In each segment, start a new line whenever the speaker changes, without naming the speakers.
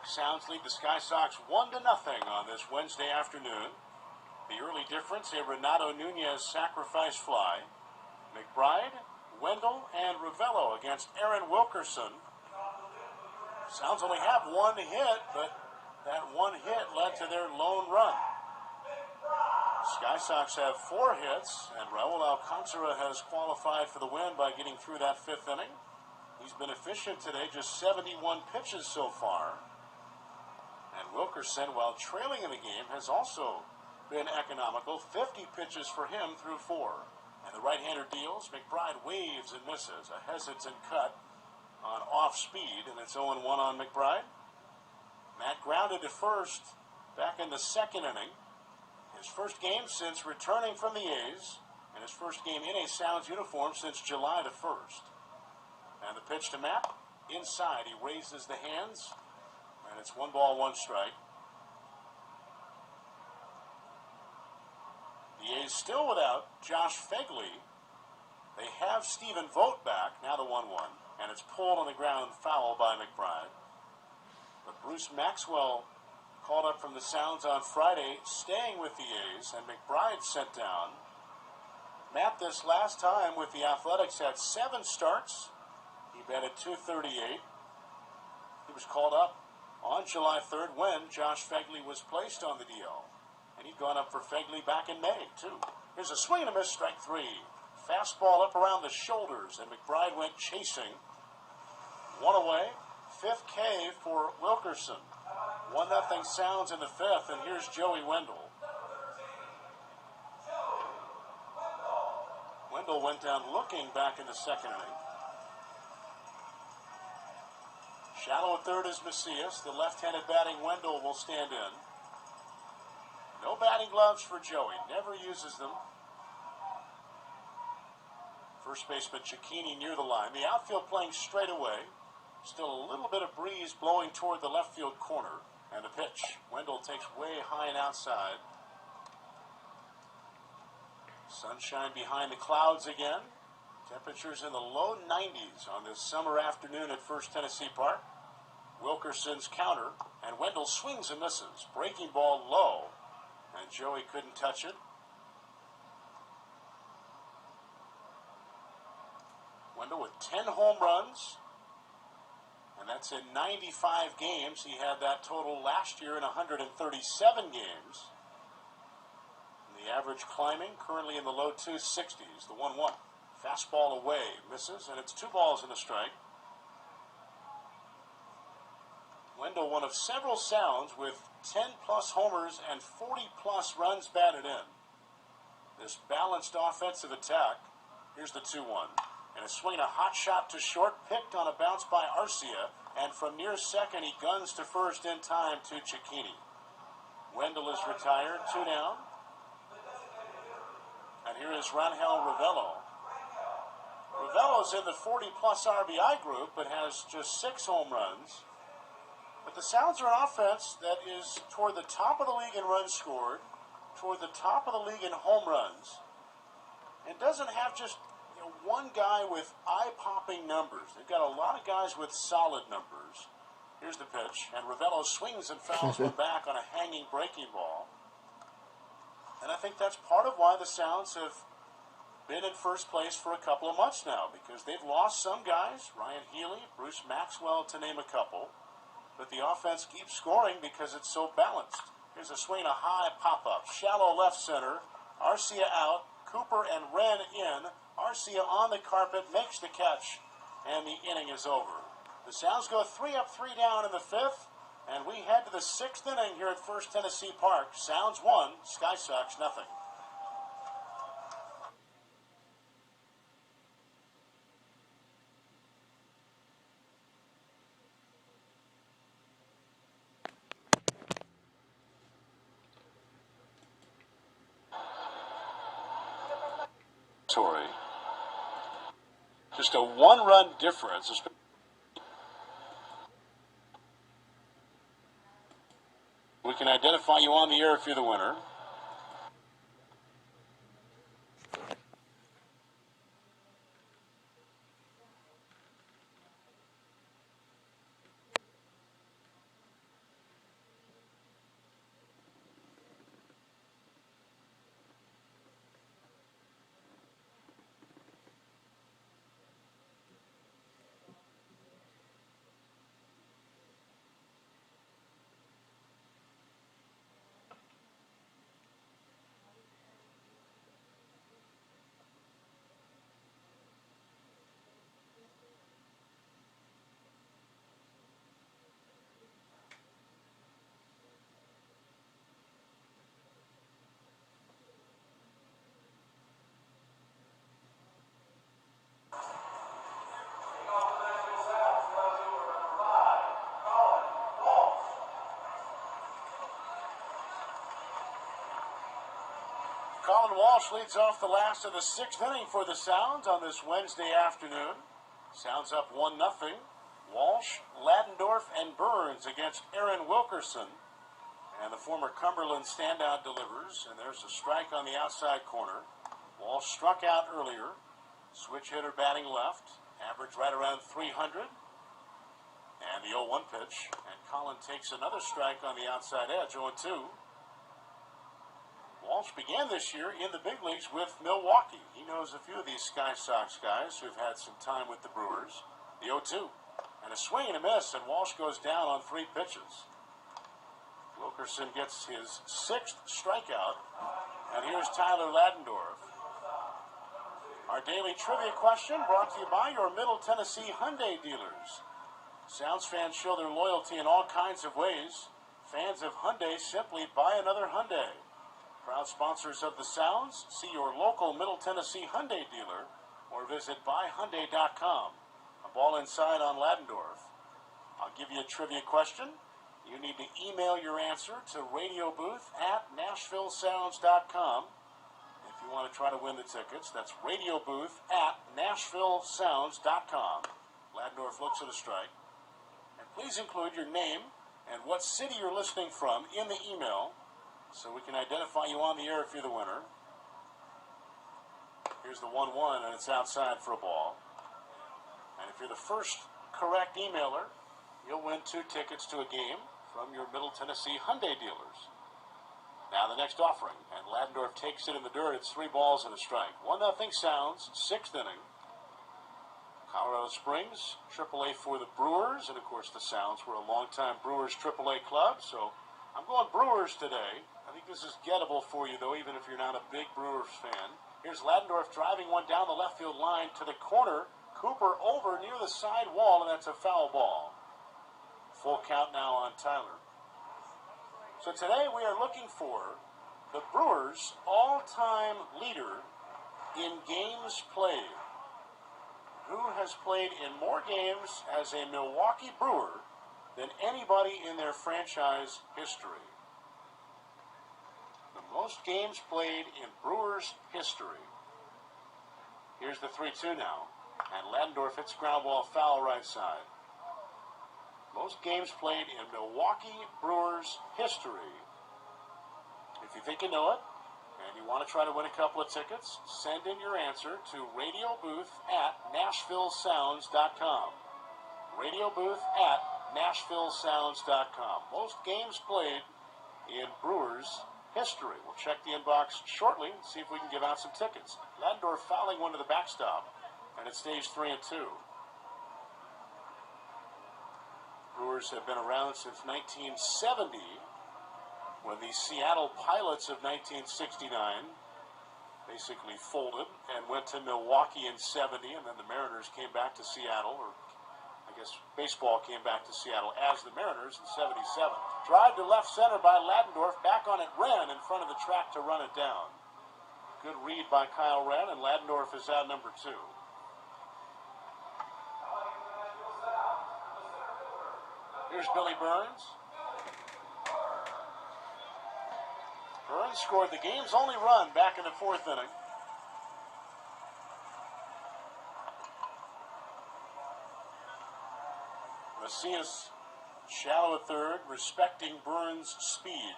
Sounds lead the Sky Sox 1-0 on this Wednesday afternoon. The early difference, a Renato Nunez sacrifice fly. McBride, Wendell, and Ravello against Aaron Wilkerson. Sounds only have one hit, but that one hit led to their lone run. Sky Sox have 4 hits, and Raul Alcantara has qualified for the win by getting through that 5th inning. He's been efficient today, just 71 pitches so far. And Wilkerson, while trailing in the game, has also been economical. 50 pitches for him through 4. And the right-hander deals. McBride waves and misses. A hesitant cut on off speed, and it's 0-1 on McBride. Matt grounded to first back in the 2nd inning. His first game since returning from the A's, and his first game in a Sounds uniform since July the 1st. And the pitch to Matt. Inside, he raises the hands, and it's 1 ball, 1 strike. The A's still without Josh Fegley. They have Stephen Vogt back, now the 1-1, and it's pulled on the ground foul by McBride. But Bruce Maxwell called up from the Sounds on Friday, staying with the A's, and McBride sent down. Matt, this last time with the Athletics, had 7 starts. He batted .238. He was called up on July 3rd when Josh Fegley was placed on the DL. And he'd gone up for Fegley back in May, too. Here's a swing and a miss, strike 3. Fastball up around the shoulders, and McBride went chasing. 1 away. 5th K for Wilkerson. 1-0 Sounds in the 5th, and here's Joey Wendell. Wendell went down looking back in the 2nd inning. Shallow at third is Macias. The left-handed batting Wendell will stand in. No batting gloves for Joey. Never uses them. First baseman Cicchini near the line. The outfield playing straight away. Still a little bit of breeze blowing toward the left field corner. And the pitch. Wendell takes way high and outside. Sunshine behind the clouds again. Temperatures in the low 90s on this summer afternoon at First Tennessee Park. Wilkerson's counter, and Wendell swings and misses. Breaking ball low, and Joey couldn't touch it. Wendell with 10 home runs, and that's in 95 games. He had that total last year in 137 games. And the average climbing currently in the low 260s, the 1-1. Fastball away, misses, and it's 2 balls and a strike. Wendell, one of several Sounds with 10-plus homers and 40-plus runs batted in. This balanced offensive attack. Here's the 2-1. And a swing, a hot shot to short, picked on a bounce by Arcia, and from near second, he guns to first in time to Cicchini. Wendell is retired, 2 down. And here is Rangel Ravello. Ravello's in the 40-plus RBI group, but has just 6 home runs. But the Sounds are an offense that is toward the top of the league in runs scored, toward the top of the league in home runs, and doesn't have just one guy with eye-popping numbers. They've got a lot of guys with solid numbers. Here's the pitch, and Ravello swings and fouls one back on a hanging breaking ball. And I think that's part of why the Sounds have been in first place for a couple of months now, because they've lost some guys, Ryan Healy, Bruce Maxwell, to name a couple. But the offense keeps scoring because it's so balanced. Here's a swing, a high pop-up. Shallow left center. Arcia out. Cooper and Wren in. Arcia on the carpet, makes the catch, and the inning is over. The Sounds go 3 up, 3 down in the 5th, and we head to the 6th inning here at First Tennessee Park. Sounds 1, Sky Sox nothing. Just a 1-run difference. We can identify you on the air if you're the winner. Colin Walsh leads off the last of the sixth inning for the Sounds on this Wednesday afternoon. Sounds up 1-0. Walsh, Ladendorf, and Burns against Aaron Wilkerson. And the former Cumberland standout delivers, and there's a strike on the outside corner. Walsh struck out earlier. Switch hitter batting left. Average right around 300. And the 0-1 pitch. And Colin takes another strike on the outside edge, 0-2. Walsh began this year in the big leagues with Milwaukee. He knows a few of these Sky Sox guys who've had some time with the Brewers. The 0-2. And a swing and a miss, and Walsh goes down on 3 pitches. Wilkerson gets his 6th strikeout. And here's Tyler Ladendorf. Our daily trivia question brought to you by your Middle Tennessee Hyundai dealers. Sounds fans show their loyalty in all kinds of ways. Fans of Hyundai simply buy another Hyundai. Proud sponsors of the Sounds. See your local Middle Tennessee Hyundai dealer or visit buyhyundai.com. A ball inside on Ladendorf. I'll give you a trivia question. You need to email your answer to radiobooth@nashvillesounds.com. If you want to try to win the tickets, that's radiobooth@nashvillesounds.com. Ladendorf looks at a strike. And please include your name and what city you're listening from in the email so we can identify you on the air if you're the winner. Here's the 1-1, and it's outside for a ball. And if you're the first correct emailer, you'll win 2 tickets to a game from your Middle Tennessee Hyundai dealers. Now the next offering, and Ladendorf takes it in the dirt. It's 3 balls and a strike. 1-0 Sounds, 6th inning. Colorado Springs, AAA for the Brewers, and of course the Sounds were a longtime Brewers AAA club, so I'm going Brewers today. I think this is gettable for you, though, even if you're not a big Brewers fan. Here's Ladendorf driving one down the left field line to the corner. Cooper over near the side wall, and that's a foul ball. Full count now on Tyler. So today we are looking for the Brewers' all-time leader in games played. Who has played in more games as a Milwaukee Brewer than anybody in their franchise history? The most games played in Brewers history. Here's the 3-2 now. And Ladendorf hits ground ball foul right side. Most games played in Milwaukee Brewers history. If you think you know it, and you want to try to win a couple of tickets, send in your answer to radiobooth@nashvillesounds.com. Radiobooth@nashvillesounds.com. Most games played in Brewers history. We'll check the inbox shortly and see if we can give out some tickets. Ladendorf fouling one to the backstop, and it stays 3-2. Brewers have been around since 1970, when the Seattle Pilots of 1969 basically folded and went to Milwaukee in 70, and then the Mariners came back to Seattle, or I guess baseball came back to Seattle as the Mariners in 77. Drive to left center by Ladendorf, back on it Wren in front of the track to run it down. Good read by Kyle Wren, and Ladendorf is out number 2. Here's Billy Burns. Burns scored the game's only run back in the 4th inning. Macias shallow at third, respecting Burns' speed.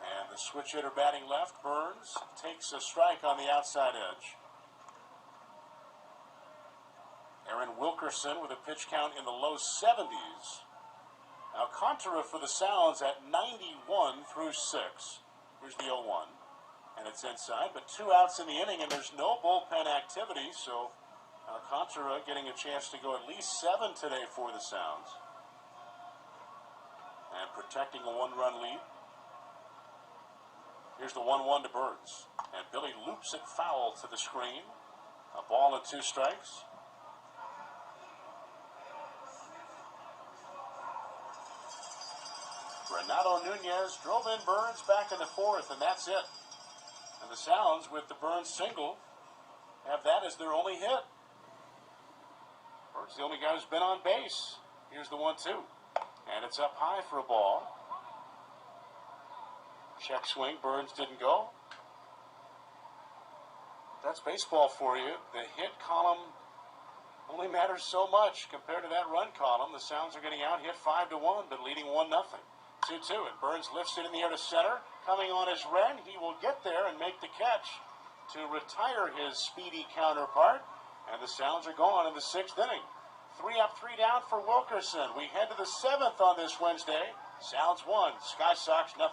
And the switch hitter batting left. Burns takes a strike on the outside edge. Aaron Wilkerson with a pitch count in the low 70s. Alcantara for the Sounds at 91 through 6. Here's the 0-1. And it's inside, but 2 outs in the inning, and there's no bullpen activity, so Alcantara getting a chance to go at least 7 today for the Sounds. And protecting a 1-run lead. Here's the 1-1 to Burns. And Billy loops it foul to the screen. A ball and 2 strikes. Renato Nunez drove in Burns back in the 4th, and that's it. And the Sounds, with the Burns single, have that as their only hit. Burns, the only guy who's been on base. Here's the 1-2. And it's up high for a ball. Check swing. Burns didn't go. That's baseball for you. The hit column only matters so much compared to that run column. The Sounds are getting out, hit 5-1, but leading 1-0. 2-2, and Burns lifts it in the air to center. Coming on his Wren, he will get there and make the catch to retire his speedy counterpart. And the Sounds are gone in the 6th inning. 3 up, 3 down for Wilkerson. We head to the 7th on this Wednesday. Sounds 1, Sky Sox 0.